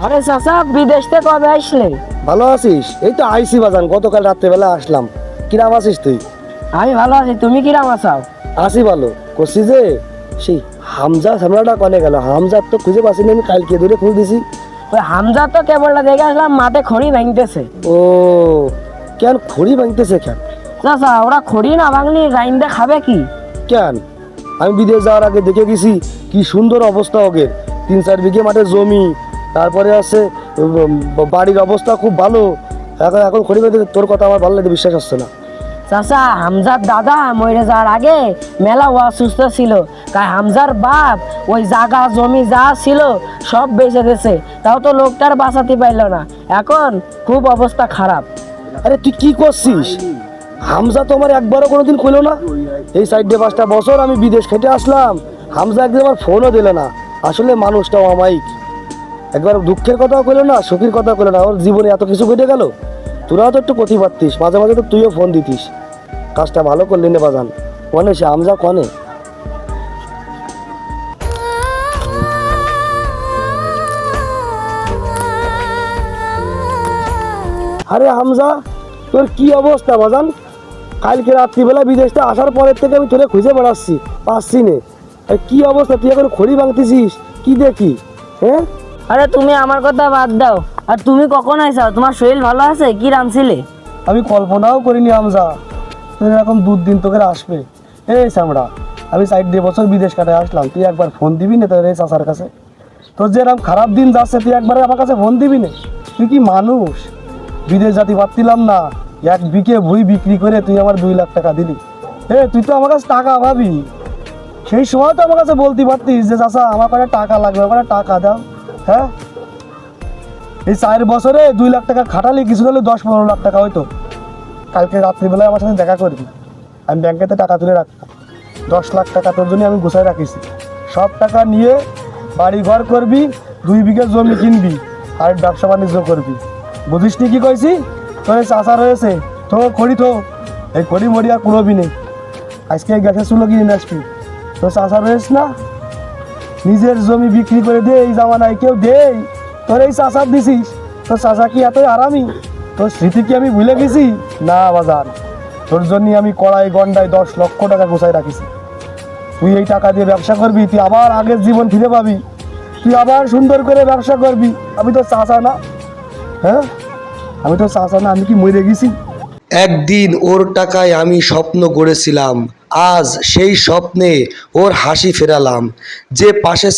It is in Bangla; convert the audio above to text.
আরে চাচা, বিদেশ থেকে কবে আসলে? ভালো আছিস? এই তো আইসি বাজান, গতকাল রাত্রেবেলা আসলাম। কিরাম আছিস তুই? আমি ভালো আছি, তুমি কিরাম আছো? আছি ভালো। করছি যে সেই হামজা সামলাটা কনে গেল? হামজার তো খুঁজে পাচ্ছি না, আমি কালকে ধরে খোঁজ দিছি। ওই হামজা তো কেবলটা দেখে আসলাম মাঠে খড়ি ভাঙতেছে। ও কেন খড়ি ভাঙতেছে কেন? চাচা, ওরা খড়ি না ভাঙলি রাইন্দে খাবে কি? কেন? আমি বিদেশ যাওয়ার আগে দেখে গেছি কি সুন্দর অবস্থা ওদের, 3-4 বিঘে মাঠে জমি, তারপরে আছে বাড়ির অবস্থা খুব ভালো। এখন এখন খড়ি ভাঙতেছে, তোর কথা আমার ভালো লাগে, বিশ্বাস হচ্ছে না। চাচা, হামজার দাদা মরে যাওয়ার আগে মেলা অসুস্থ ছিল, তাই হামজার বাপ ওই জায়গা জমি যা ছিল সব বেঁচে গেছে, তাও তো লোকটার বাঁচাতে পারলো না। এখন খুব অবস্থা খারাপ। আরে তুই কি করছিস? হামজা তো আমার একবারও কোনোদিন কইলো না। এই 4-5টা বছর আমি বিদেশ খেটে আসলাম, হামজা একদিন আমার ফোনও দিল না। আসলে মানুষটাও অমায়িক, একবার দুঃখের কথাও কইলো না, সুখের কথা কইলো না। ওর জীবনে এত কিছু ঘটে গেল, তোরাও তো একটু কথি পারতিস, মাঝে মাঝে তো তুইও ফোন দিতিস। কাজটা ভালো করলি না বাজান। কনে সে হামজা, কনে? আরে হামজা, তোর কি অবস্থা বাজান? কালকে রাত্রিবেলা বিদেশটা আসার পরের থেকে আমি তোরে খুঁজে বেড়াচ্ছি, পাচ্ছি নে। আর কি অবস্থা, তুই এখন খড়ি ভাঙতেছিস কি দেখি? হ্যাঁ, আরে তুমি আমার কথা বাদ দাও, আর তুমি কখন আইসাও? তোমার শরীর ভালো আছে? কি রাঁধছিলে? আমি কল্পনাও করিনি হামজা তুই এরকম দুদিন তোকে আসবে। এই সামড়া, আমি 4-2 বছর বিদেশ কাটায় আসলাম, তুই একবার ফোন দিবি না তোর এই চাচার কাছে? তোর যে এরকম খারাপ দিন যাচ্ছে, তুই একবারে আমার কাছে ফোন দিবি না? তুই কি মানুষ? বিদেশ জাতি পারতিলাম না, 1 বিঘে ভুই বিক্রি করে তুই আমার 2 লাখ টাকা দিলি। তুই তো আমার কাছে টাকা পাবি, সেই সময় তো আমার কাছে বলতে পারতিস যে চাচা আমার কাছে টাকা লাগবে, আমার কাছে টাকা দাও। হ্যাঁ, এই 4 বছরে 2 লাখ টাকা খাটালি, কিছু হলে 10-15 লাখ টাকা হয়তো। কালকে রাত্রিবেলায় আমার সাথে দেখা করবি, আমি ব্যাংকেতে টাকা তুলে রাখতাম। 10 লাখ টাকা তোর জন্য আমি গুছাই রাখিছি। সব টাকা নিয়ে বাড়ি ঘর করবি, 2 বিঘা জমি কিনবি, আর ব্যবসা বাণিজ্য করবি। বুঝিস নি কি কইছি? তোর চাষা রয়েছে, তো খড়ি তো, এই খড়ি মরি আর কুড়বি নেই। আজকে গ্যাসের চুলো কিনে নিয়ে আসবি। তোর চাষা রয়েছে না, নিজের জমি বিক্রি করে দে, এই জামানায় কেউ দেই? তোর এই চাষার দিছিস, তোর চাষা কি এতই আরামি? তোর স্মৃতি কি আমি ভুলে গেছি? না বাজার, তোর জন্য আমি কড়াই গন্ডায় 10 লক্ষ টাকা গোছায় রাখিছি। তুই এই টাকা দিয়ে ব্যবসা করবি, তুই আবার আগের জীবন ফিরে পাবি, তুই আবার সুন্দর করে ব্যবসা করবি। আমি তো চাষা না? হ্যাঁ, আমি তো চাষা না? আমি কি মরে গেছি? একদিন ওর টাকায় আমি স্বপ্ন গড়েছিলাম, আজ সেই স্বপ্নে ওর হাসি ফেরালাম। যে পাশে